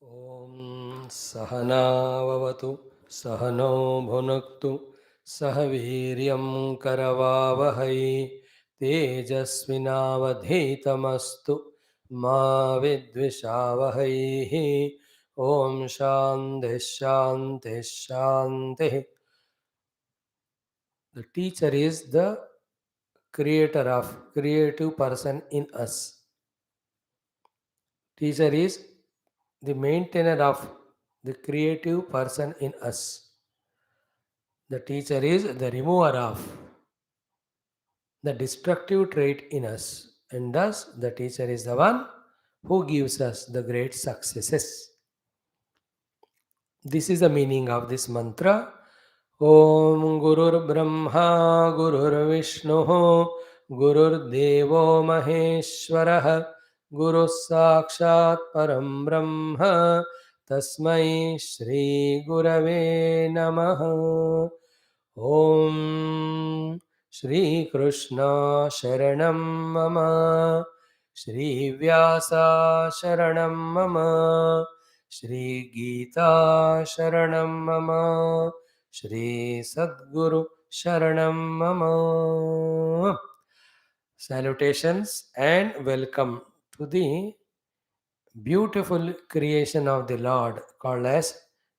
ॐ सहनाववतु सहनौ भुनक्तु सह वीर्यं करवावहै तेजस्विनावधीतमस्तु मा विद्विषावहैः ॐ शान्तिः शान्तिः शान्तिः. The teacher is the creator of creative person in us. Teacher is the maintainer of the creative person in us. The teacher is the remover of the destructive trait in us, and thus the teacher is the one who gives us the great successes. This is the meaning of this mantra. Om Gurur Brahma Gurur Vishnu Gurur Devo Maheshwarah Guru Sakshat Param Brahma Tasmai Shri Gurave Namaha. Om Shri Krishna Sharanam Mama Shri Vyasa Sharanam Mama Shri Geeta Sharanam Mama Shri Sadguru Sharanam Mama. Salutations and welcome to the beautiful creation of the Lord called as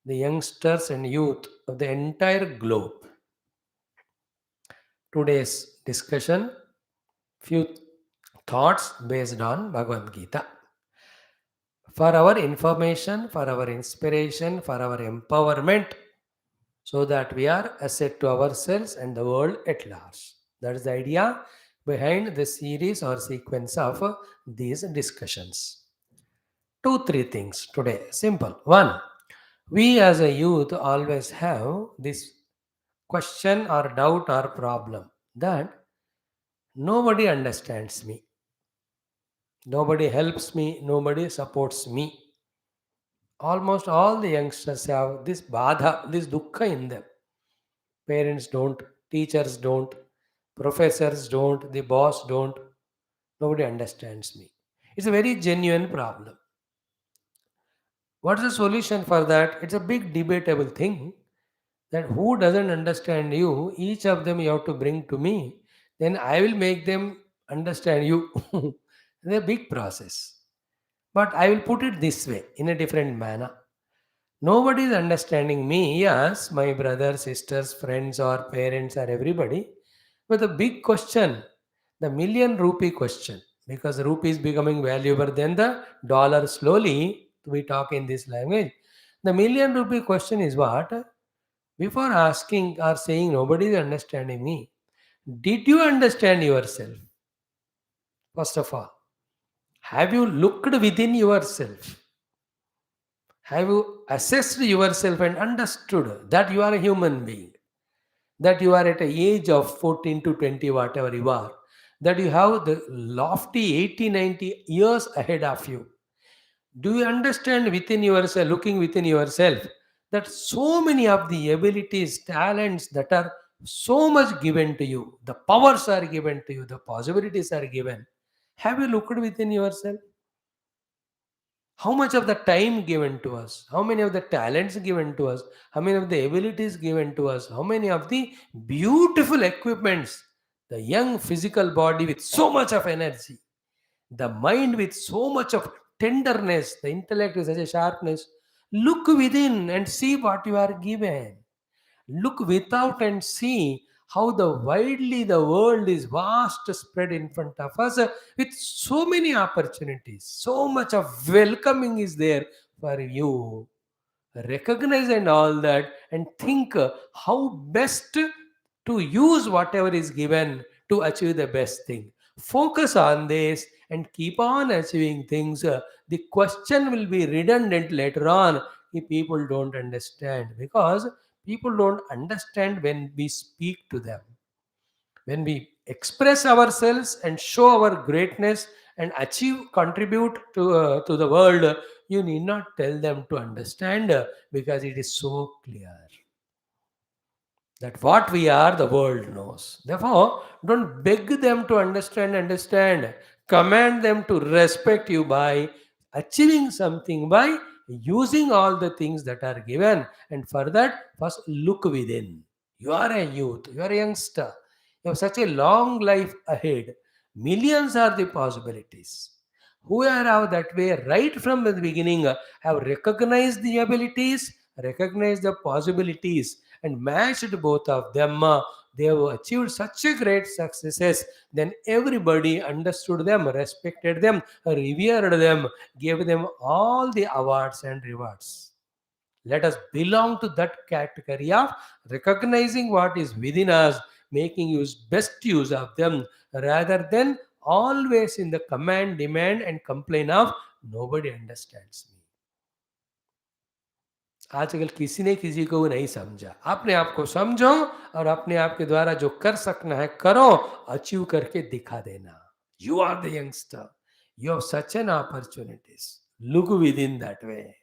the youngsters and youth of the entire globe. Today's discussion, few thoughts based on Bhagavad Gita. For our information, for our inspiration, for our empowerment, so that we are asset to ourselves and the world at large. That is the idea behind the series or sequence of these discussions. Two, three things today. Simple. One, we as a youth always have this question or doubt or problem that nobody understands me, nobody helps me, nobody supports me. Almost all the youngsters have this badha, this dukkha in them. Parents don't, teachers don't, professors don't, the boss don't, nobody understands me. It's a very genuine problem. What's the solution for that? It's a big debatable thing that who doesn't understand you, each of them you have to bring to me, then I will make them understand you. It's a big process. But I will put it this way in a different manner. Nobody is understanding me. Yes, my brothers, sisters, friends, or parents, or everybody. But the big question, the million rupee question, because rupee is becoming valuable than the dollar slowly, we talk in this language. The million rupee question is what? Before asking or saying nobody is understanding me, did you understand yourself? First of all, have you looked within yourself? Have you assessed yourself and understood that you are a human being? That you are at a age of 14 to 20, whatever you are, that you have the lofty 80, 90 years ahead of you. Do you understand within yourself, looking within yourself, that so many of the abilities, talents that are so much given to you, the powers are given to you, the possibilities are given. Have you looked within yourself? How much of the time given to us? How many of the talents given to us? How many of the abilities given to us? How many of the beautiful equipments? The young physical body with so much of energy, the mind with so much of tenderness, the intellect with such a sharpness. Look within and see what you are given. Look without and see how the widely the world is vast spread in front of us with so many opportunities. So much of welcoming is there for you. Recognize and all that and think how best to use whatever is given to achieve the best thing. Focus on this and keep on achieving things. The question will be redundant later on if people don't understand, because people don't understand when we speak to them. When we express ourselves and show our greatness and achieve, contribute to the world, you need not tell them to understand because it is so clear that what we are, the world knows. Therefore, don't beg them to understand. Command them to respect you by achieving something by using all the things that are given. And for that, first look within. You are a youth, you are a youngster, you have such a long life ahead. Millions are the possibilities. Whoever have that way right from the beginning have recognized the abilities, recognized the possibilities, and matched both of them. They have achieved such a great successes. Then everybody understood them, respected them, revered them, gave them all the awards and rewards. Let us belong to that category of recognizing what is within us, making best use of them, rather than always in the command, demand, and complain of nobody understands me. आजकल किसी ने किसी को नहीं समझा. अपने आप को समझो और अपने आप के द्वारा जो कर सकना है करो, अचीव करके दिखा देना. You are the youngster. You have such an opportunities. Look within that way.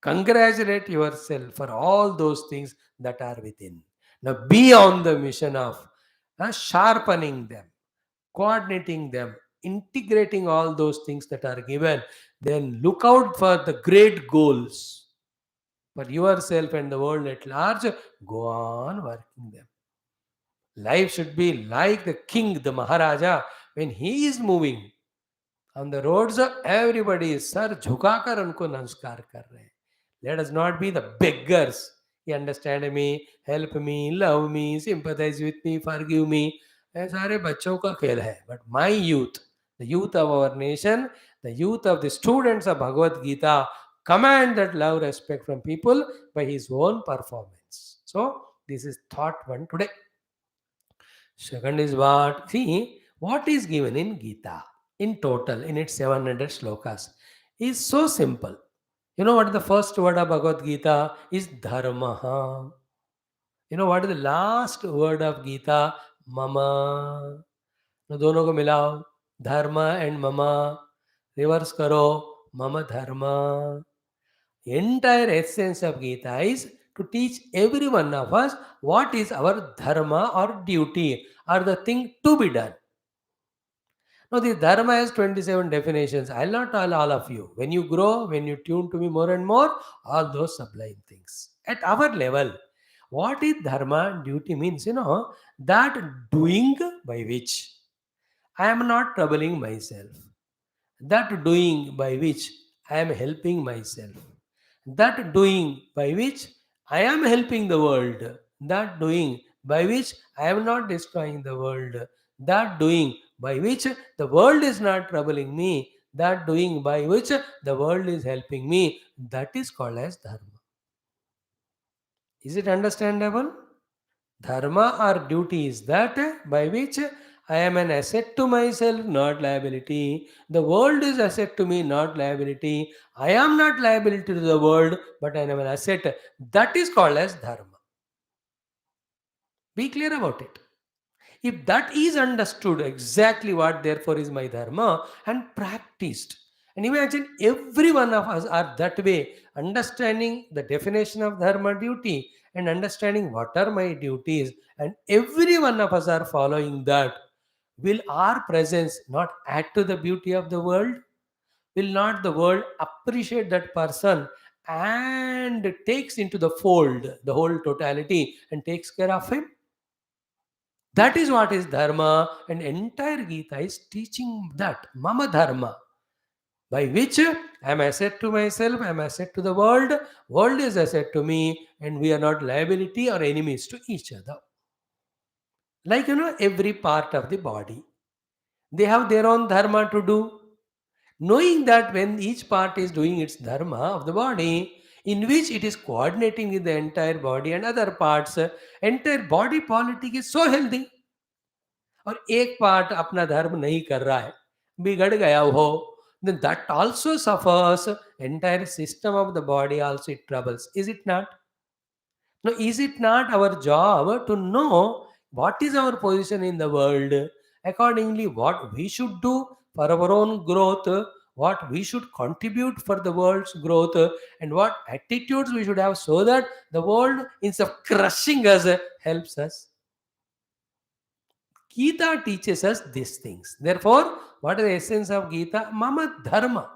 Congratulate yourself for all those things that are within. Now be on the mission of sharpening them, coordinating them, integrating all those things that are given. Then look out for the great goals for yourself and the world at large. Go on working them. Life should be like the king, the Maharaja, when he is moving on the roads, everybody is sir झुकाकर उनको नमस्कार कर रहे हैं. Let us not be the beggars. You understand me, help me, love me, sympathize with me, forgive me. ये सारे बच्चों का खेल है. But my youth, the youth of our nation, the youth of the students of Bhagavad Gita, command that love, respect from people by his own performance. So this is thought one today. Second is what? See, what is given in Gita in total in its 700 slokas is so simple. You know what the first word of Bhagavad Gita is? Dharma. You know what is the last word of Gita? Mama. तो दोनों को मिलाओ, धर्म and mama, reverse करो, मम धर्म. Entire essence of Gita is to teach every one of us what is our dharma or duty or the thing to be done. Now, the dharma has 27 definitions. I'll not tell all of you. When you grow, when you tune to me more and more, all those sublime things. At our level, what is dharma? Duty means, that doing by which I am not troubling myself, that doing by which I am helping myself, that doing by which I am helping the world, that doing by which I am not destroying the world, that doing by which the world is not troubling me, that doing by which the world is helping me, that is called as dharma. Is it understandable? Dharma or duty is that by which I am an asset to myself, not liability. The world is asset to me, not liability. I am not liability to the world, but I am an asset. That is called as dharma. Be clear about it. If that is understood exactly what therefore is my dharma and practiced, and imagine every one of us are that way, understanding the definition of dharma duty and understanding what are my duties, and every one of us are following that, will our presence not add to the beauty of the world? Will not the world appreciate that person and takes into the fold the whole totality and takes care of him? That is what is dharma, and entire Gita is teaching that mama dharma, by which I am asset to myself, I am asset to the world is asset to me, and we are not liability or enemies to each other. Like every part of the body, they have their own dharma to do. Knowing that when each part is doing its dharma of the body, in which it is coordinating with the entire body and other parts, entire body politic is so healthy. और एक part अपना धर्म नहीं कर रहा है, बिगड़ गया हो, then that also suffers. Entire system of the body also it troubles. Is it not? Now, is it not our job to know what is our position in the world? Accordingly, what we should do for our own growth, what we should contribute for the world's growth, and what attitudes we should have so that the world, instead of crushing us, helps us. Gita teaches us these things. Therefore, what is the essence of Gita? Mama Dharma.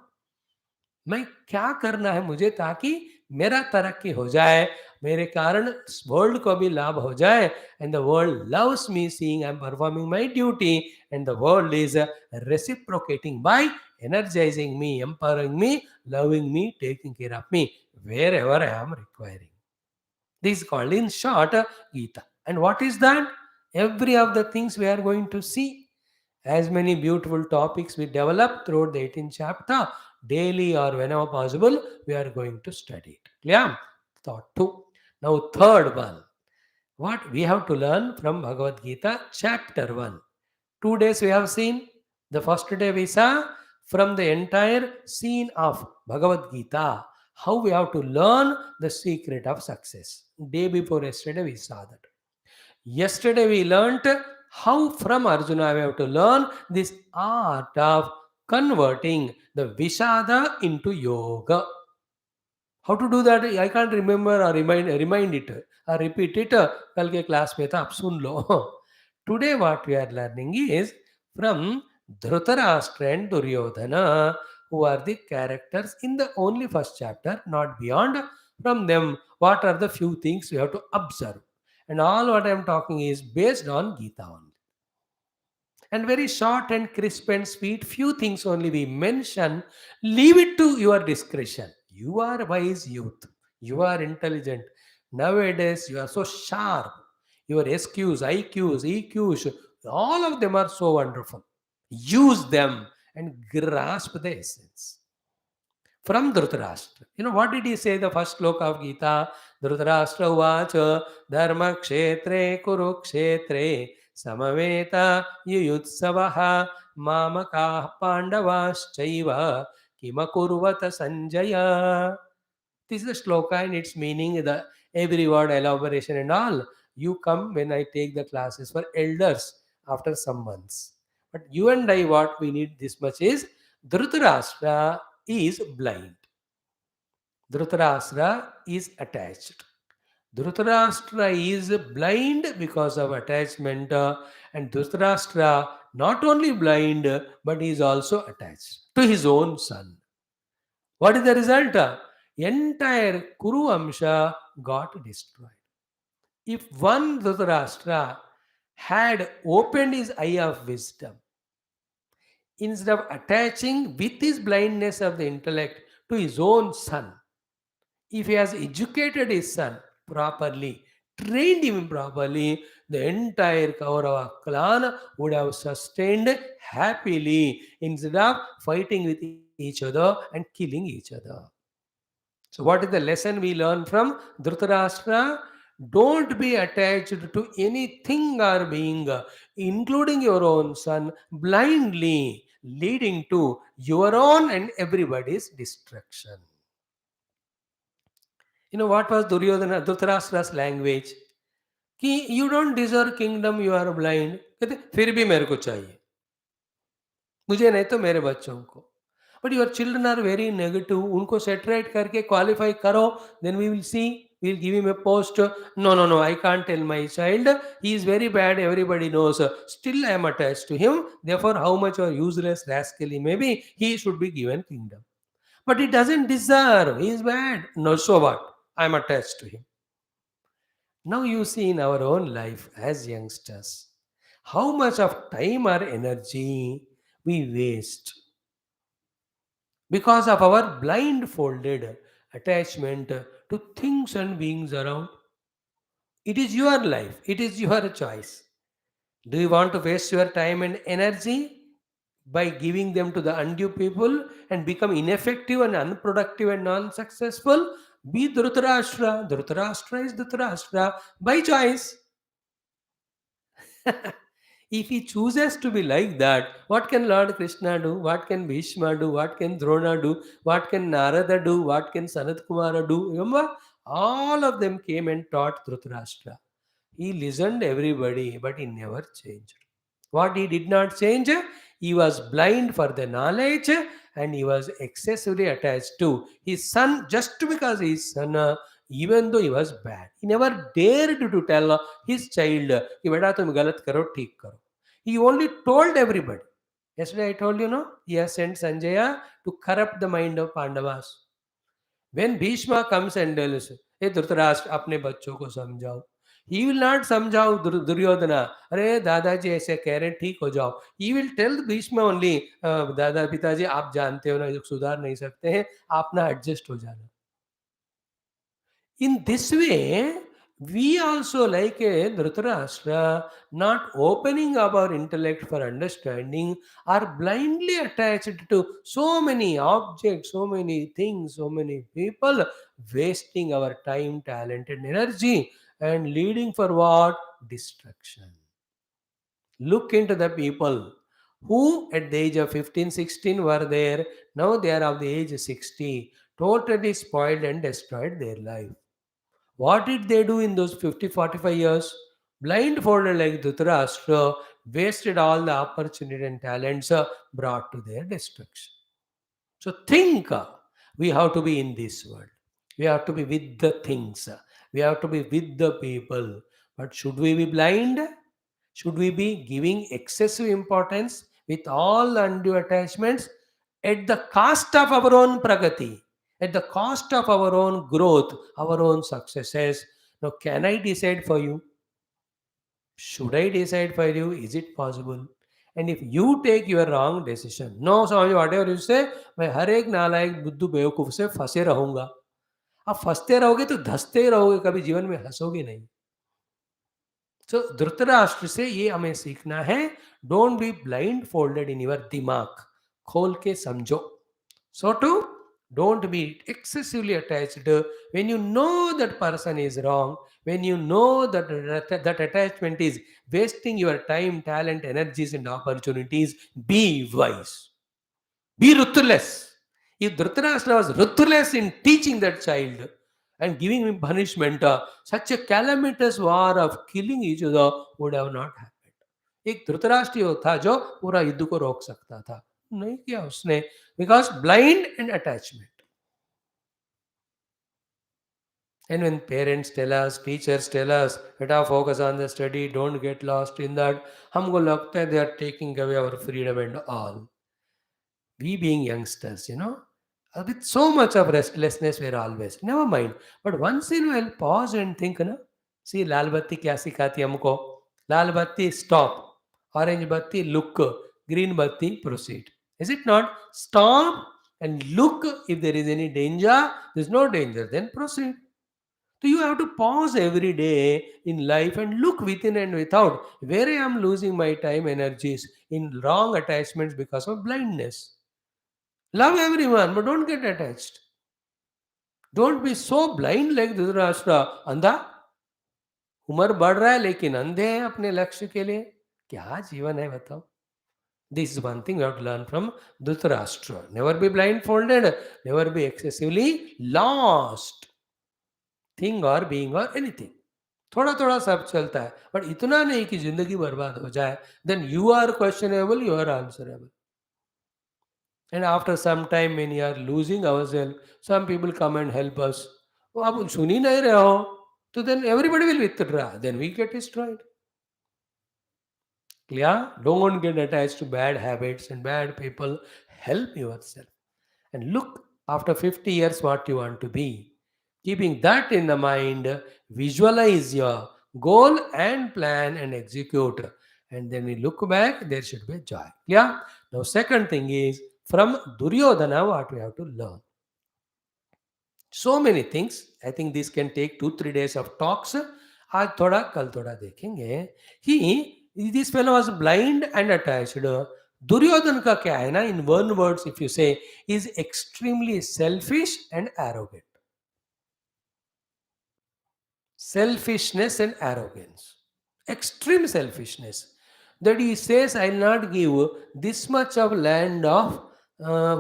मैं क्या करना है मुझे ताकि मेरा तरक्की हो जाए, मेरे कारण वर्ल्ड को भी लाभ हो जाए, and the world loves me seeing I am performing my duty, and the world is reciprocating by energizing me, empowering me, loving me, taking care of me wherever I am requiring. This is called in short Geeta. And what is that? Every of the things we are going to see, as many beautiful topics we develop throughout the 18th chapter, daily or whenever possible, we are going to study it. Yeah? Thought two. Now, third one. What we have to learn from Bhagavad Gita, chapter 1. 2 days we have seen. The first day we saw from the entire scene of Bhagavad Gita how we have to learn the secret of success. Day before yesterday we saw that. Yesterday we learnt how from Arjuna we have to learn this art of converting the Vishada into yoga. How to do that? I can't remember or remind it or repeat it. कल के class में था, आप सुन लो. Today what we are learning is from Dhritarashtra and Duryodhana, who are the characters in the only first chapter, not beyond. From them, what are the few things we have to observe? And all what I am talking is based on Gita only. And very short and crisp and sweet, few things only we mention. Leave it to your discretion. You are wise youth, you are intelligent. Nowadays you are so sharp. Your SQs, IQs, EQs, all of them are so wonderful. Use them and grasp the essence from Dhritarashtra. You know what did he say the first sloka of Gita? Dhritarashtra uvacha dharma kshetre kurukshetre samaveta yuyutsavaha mamakah pandavaschaiva kimakurvata sanjaya. This is the sloka and its meaning, the every word elaboration and all. You come when I take the classes for elders after some months. But you and I, what we need this much is Dhritarashtra is blind. Dhritarashtra is attached. Dhritarashtra is blind because of attachment, and Dhritarashtra not only blind but is also attached to his own son. What is the result? Entire Kuru Amsha got destroyed. If one Dhritarashtra had opened his eye of wisdom, instead of attaching with his blindness of the intellect to his own son, if he has educated his son properly, trained him properly, the entire Kaurava clan would have sustained happily instead of fighting with each other and killing each other. So, what is the lesson we learn from Dhritarashtra? Don't be attached to anything or being, including your own son, blindly, leading to your own and everybody's destruction. You know what was Duryodhana, Dhritarashtra's language? कि you don't deserve kingdom, you are blind. कहते फिर भी मेरे को चाहिए, मुझे नहीं तो मेरे बच्चों को. But your children are very negative, उनको सेटरेट करके क्वालिफाई करो, then we will see, we will give him a post. No no no, I can't tell my child, he is very bad, everybody knows, still I am attached to him, therefore how much और useless rascally maybe, he should be given kingdom. But he doesn't deserve, he is bad. No, so what, I am attached to him. Now you see in our own life as youngsters, how much of time or energy we waste because of our blindfolded attachment to things and beings around. It is your life, it is your choice. Do you want to waste your time and energy by giving them to the undue people and become ineffective and unproductive and non successful? Be Dhritarashtra. Dhritarashtra is Dhritarashtra by choice. If he chooses to be like that, what can Lord Krishna do? What can Bhishma do? What can Drona do? What can Narada do? What can Sanat Kumara do? Remember? All of them came and taught Dhritarashtra. He listened everybody, but he never changed. What he did not change, he was blind for the knowledge and he was excessively attached to his son just because his son, even though he was bad. He never dared to tell his child कि बेटा तुम गलत करो ठीक करो. He only told everybody. Yesterday I told you, no, he has sent Sanjaya to corrupt the mind of Pandavas. When Bhishma comes and tells, "Hey Dhritarashtra, अपने बच्चों को समझाओ," he will not समझाओ दुर्योधना, अरे दादाजी ऐसे कह रहे हैं, ठीक हो जाओ. He will tell Bhishma only, दादा पिताजी आप जानते हो ना, ये सुधार नहीं सकते हैं, आप ना एडजस्ट हो जाना. In this way, we also, like a Dhritarashtra, not opening up our intellect for understanding, are blindly attached to so many objects, so many things, so many people, wasting our time, talent, and energy, and leading for what? Destruction. Look into the people who, at the age of 15, 16, were there, now they are of the age of 60, totally spoiled and destroyed their life. What did they do in those 50, 45 years? Blindfolded like Dhritarashtra, wasted all the opportunity and talents brought to their destruction. So think, we have to be in this world. We have to be with the things. We have to be with the people. But should we be blind? Should we be giving excessive importance with all undue attachments at the cost of our own pragati, at the cost of our own growth, our own successes? Now, can I decide for you? Should I decide for you? Is it possible? And if you take your wrong decision, no, Swami, whatever you say, मैं हर एक नालायक बुद्धू बेवकूफ से फंसे रहूंगा. आप फंसते रहोगे तो धंसते ही रहोगे, कभी जीवन में हंसोगे नहीं. तो धृतराष्ट्र से ये हमें सीखना है, don't be blind folded in your दिमाग, खोल के समझो. सो to don't be excessively attached when you know that person is wrong, when you know that attachment is wasting your time, talent, energies, and opportunities. Be wise, be ruthless. If Dhritarashtra was ruthless in teaching that child and giving him punishment, such a calamitous war of killing each other would have not happened. एक धृतराष्ट्र था जो पूरा युद्ध को रोक सकता था, नहीं किया उसने, because blind and attachment. And when parents tell us, teachers tell us, beta focus on the study, don't get lost in that, हमको लगता है they are taking away our freedom and all. We being youngsters, with so much of restlessness, we're always, never mind. But once in a while, pause and think, na? See, लाल बत्ती क्या सिखाती है हमको? लाल बत्ती stop, orange batti look, green batti proceed. Is it not? Stop and look if there is any danger. There's no danger, then proceed. So you have to pause every day in life and look within and without where I am losing my time, energies in wrong attachments because of blindness. Love everyone, but don't get attached. Don't be so blind like Dhritarashtra. अंधा, उम्र बढ़ रहा है लेकिन अंधे हैं अपने लक्ष्य के लिए. क्या जीवन है बताओ? This is one thing we have to learn from Dhritarashtra. Never be blindfolded, never be excessively lost. Thing or being or anything. थोड़ा थोड़ा सब चलता है, बट इतना नहीं कि जिंदगी बर्बाद हो जाए. Then you are questionable, you are answerable. And after some time when you are losing ourselves, some people come and help us. Oh, आप सुन ही नहीं रहे हो, तो then everybody will withdraw. Then we get destroyed. Yeah, don't get attached to bad habits and bad people. Help yourself and look after 50 years what you want to be. Keeping that in the mind, visualize your goal and plan and execute. And then we look back, there should be joy. Yeah. Now, second thing is from Duryodhana, what we have to learn. So many things. I think this can take 2-3 days of talks. आज थोड़ा कल थोड़ा देखेंगे. This fellow was blind and attached. Duryodhan का क्या है ना, in one words if you say, is extremely selfish and arrogant. Selfishness and arrogance. Extreme selfishness. That he says, I will not give this much of land of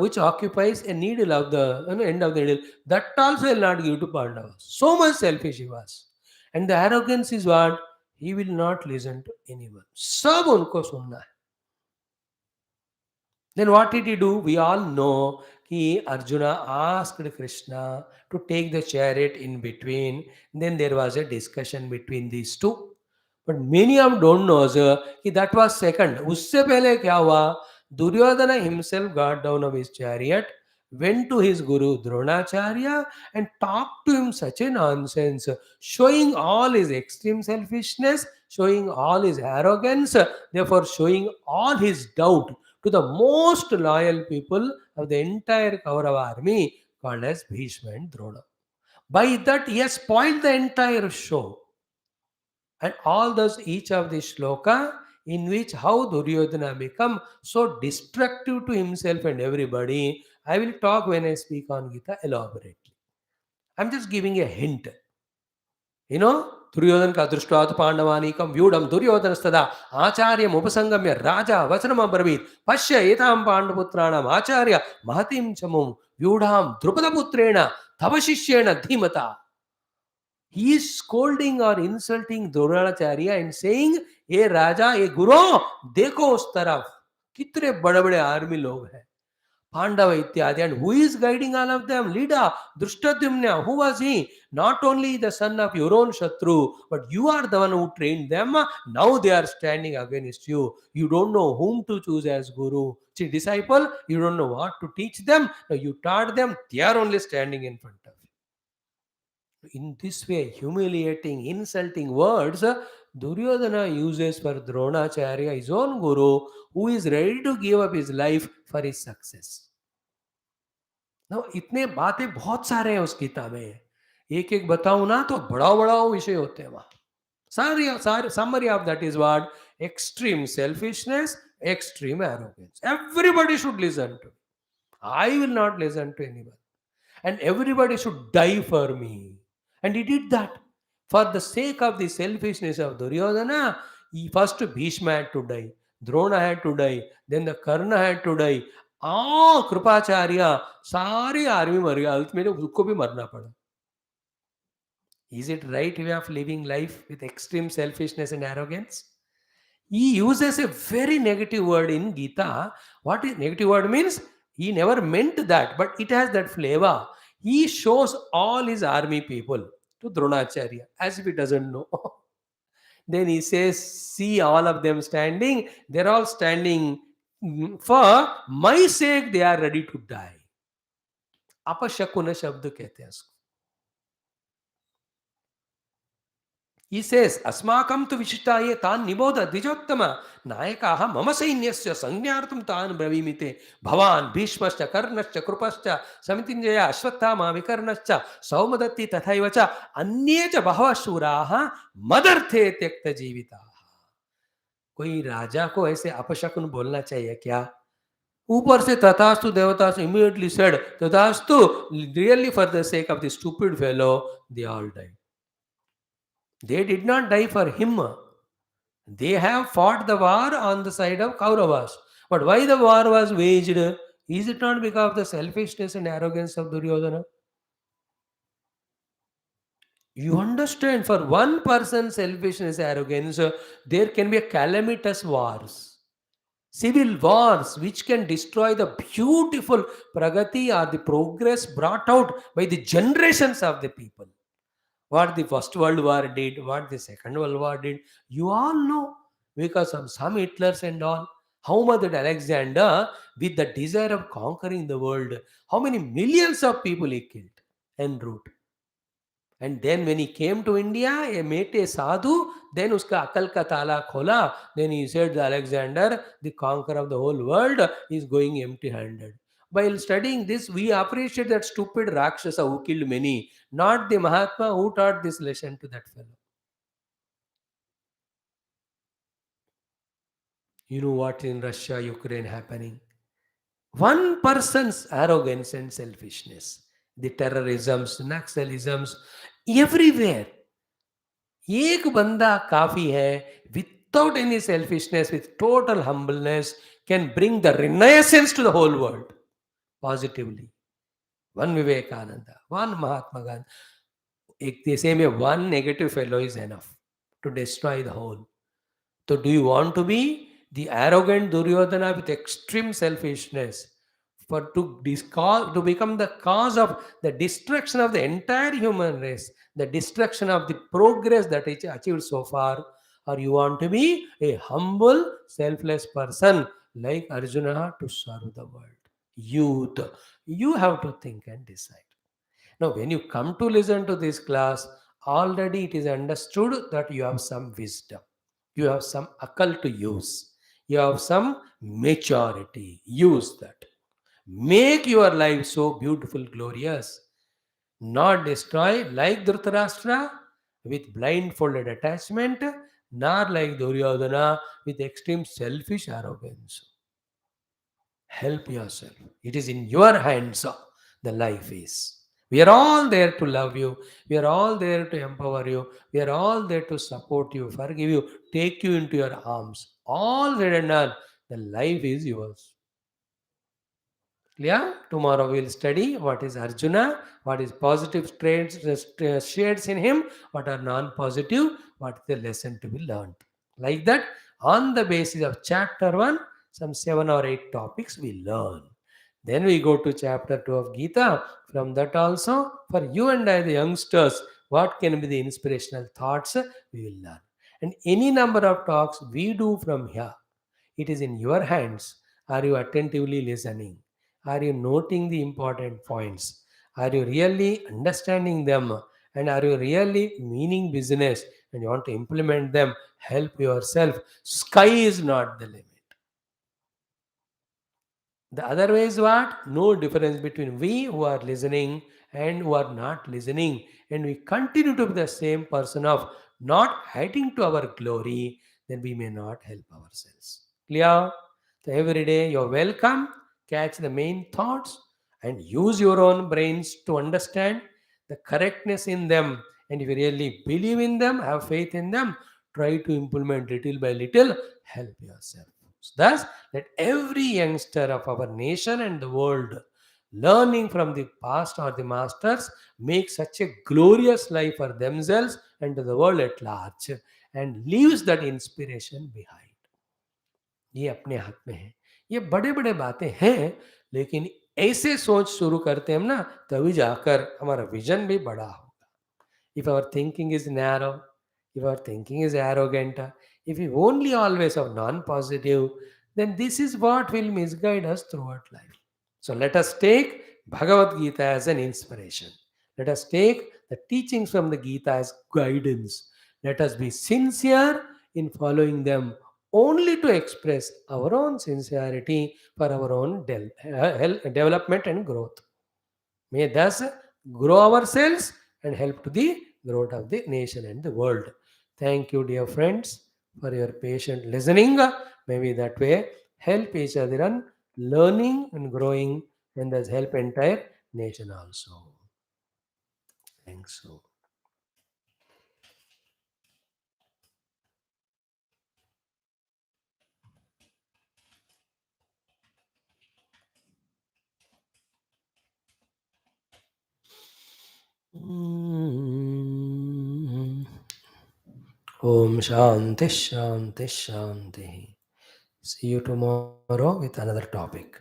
which occupies a needle of the end of the needle. That also I will not give to Pandavas. So much selfish he was. And the arrogance is what? He will not listen to anyone. सब उनको सुनना है. Then what did he do? We all know कि Arjuna asked Krishna to take the chariot in between. Then there was a discussion between these two. But many of don't know कि that was second. उससे पहले क्या हुआ? Duryodhana himself got down of his chariot, went to his guru Dronacharya and talked to him such a nonsense, showing all his extreme selfishness, showing all his arrogance, therefore showing all his doubt to the most loyal people of the entire Kaurava army called as Bhishma and Drona. By that, he has spoiled the entire show. And all those each of the shloka in which how Duryodhana become so destructive to himself and everybody. I will talk when I speak on Gita elaborately. I'm just giving a hint. You know, Duryodhan ka drishtvat pandavanikam vyudam Duryodhanastada Acharya Upasangamya Raja Vachanam Abravit Pashya Etam Pandaputranam Acharya Mahatim Chamum Vyudham Drupada Putrena Tavashishyena Dhimata. He is scolding or insulting Dronacharya and saying, "Hey Raja, hey Guru, देखो उस तरफ कितने बड़े बड़े army लोग हैं पांडव इत्यादि." And who is guiding all of them? Leader Drishtadyumna. Who was he? Not only the son of your own Shatru, but you are the one who trained them. Now they are standing against you. You don't know whom to choose as Guru. See, disciple, you don't know what to teach them. Now you taught them. They are only standing in front of you. In this way, humiliating, insulting words, Duryodhana uses for Dronacharya, his own guru, who is ready to give up his life for his success. Now, इतने बातें बहुत सारे हैं उस गीता में. एक एक बताऊं ना तो बड़ा बड़ा विषय होते हैं वहां. सारी summary of that is what? Extreme selfishness, extreme arrogance. Everybody should listen to. I will not listen to anyone. And everybody should die for me. And he did that. For the sake of the selfishness of Duryodhana, he first Bhishma had to die, Drona had to die, then the Karna had to die. Kripacharya सारी army मर गया, ultimately उसको भी मरना पड़ा. Is it right way of living life with extreme selfishness and arrogance? He uses a very negative word in Gita. What is negative word means? He never meant that, but it has that flavor. He shows all his army people to Dronacharya as if he doesn't know. Then he says, "See all of them standing. They're all standing for my sake. They are ready to die." अपशकुन शब्द कहते हैं उसको. He says, "Asmakam tu vishitaye tan niboda dijottama nayakaha mama sainyasya sangyartum tan bravimite bhavan bhishmascha karnascha krupascha samitinjaya ashwathama vikarnascha saumadatti tathaivacha अन्ये च बहवः शूराः मदर्थे त्यक्त जीविताः." कोई राजा को ऐसे अपशकुन बोलना चाहिए क्या? ऊपर से तथास्तु देवतास immediately said, "तथास्तु," really for the sake of the stupid fellow, they all died. They did not die for him. They have fought the war on the side of Kauravas. But why the war was waged? Is it not because of the selfishness and arrogance of Duryodhana? You understand, for one person's selfishness, arrogance, there can be a calamitous wars. Civil wars which can destroy the beautiful pragati or the progress brought out by the generations of the people. What the First World War did, what the Second World War did, you all know, because of some Hitlers and all. How much that Alexander, with the desire of conquering the world, how many millions of people he killed en route. And then when he came to India, he met a sadhu, then uska akal ka tala khola. Then he said, Alexander, the conqueror of the whole world, is going empty-handed. While studying this, we appreciate that stupid Rakshasa who killed many, not the Mahatma who taught this lesson to that fellow. You know what in Russia, Ukraine happening? One person's arrogance and selfishness, the terrorisms, Naxalisms, everywhere. एक बंदा काफी है, without any selfishness, with total humbleness, can bring the renaissance to the whole world positively. One Vivekananda, one Mahatma Gandhi. एक the same way, one negative fellow is enough to destroy the whole. So do you want to be the arrogant Duryodhana with extreme selfishness, for to become the cause of the destruction of the entire human race, the destruction of the progress that is achieved so far? Or you want to be a humble, selfless person like Arjuna, to serve the world. Youth, you have to think and decide. Now, when you come to listen to this class, already it is understood that you have some wisdom, you have some akal to use, you have some maturity. Use that. Make your life so beautiful, glorious, not destroy like Dhritarashtra with blindfolded attachment, nor like Duryodhana with extreme selfish arrogance. Help yourself. It is in your hands, the life is. We are all there to love you. We are all there to empower you. We are all there to support you, forgive you, take you into your arms. All said and done, the life is yours. Yeah, tomorrow we'll study what is Arjuna, what is positive traits, shades in him, what are non-positive, what is the lesson to be learned. Like that, on the basis of chapter 1, some 7 or 8 topics we learn. Then we go to chapter 2 of Geeta. From that also, for you and I, the youngsters, what can be the inspirational thoughts we will learn. And any number of talks we do from here, it is in your hands. Are you attentively listening? Are you noting the important points? Are you really understanding them? And are you really meaning business and you want to implement them? Help yourself. Sky is not the limit. The other way is what? No difference between we who are listening and who are not listening. And we continue to be the same person of not adding to our glory, then we may not help ourselves. Clear? So every day you're welcome. Catch the main thoughts and use your own brains to understand the correctness in them. And if you really believe in them, have faith in them, try to implement little by little, help yourself. So thus, let every youngster of our nation and the world, learning from the past or the masters, make such a glorious life for themselves and to the world at large, and leaves that inspiration behind. ये अपने हाथ में है. ये बड़े बड़े बातें हैं, लेकिन ऐसे सोच शुरू करते हैं हम ना, तभी जाकर हमारा विजन भी बड़ा होगा. If our thinking is narrow, if our thinking is arrogant, if we only always have non-positive, then this is what will misguide us throughout life. So let us take Bhagavad Gita as an inspiration. Let us take the teachings from the Gita as guidance. Let us be sincere in following them only to express our own sincerity for our own development and growth. May thus grow ourselves and help to the growth of the nation and the world. Thank you, dear friends, for your patient listening. Maybe that way help each other in learning and growing, and thus help entire nation also. Thanks. So. Om Shanti Shanti Shanti. See you tomorrow with another topic.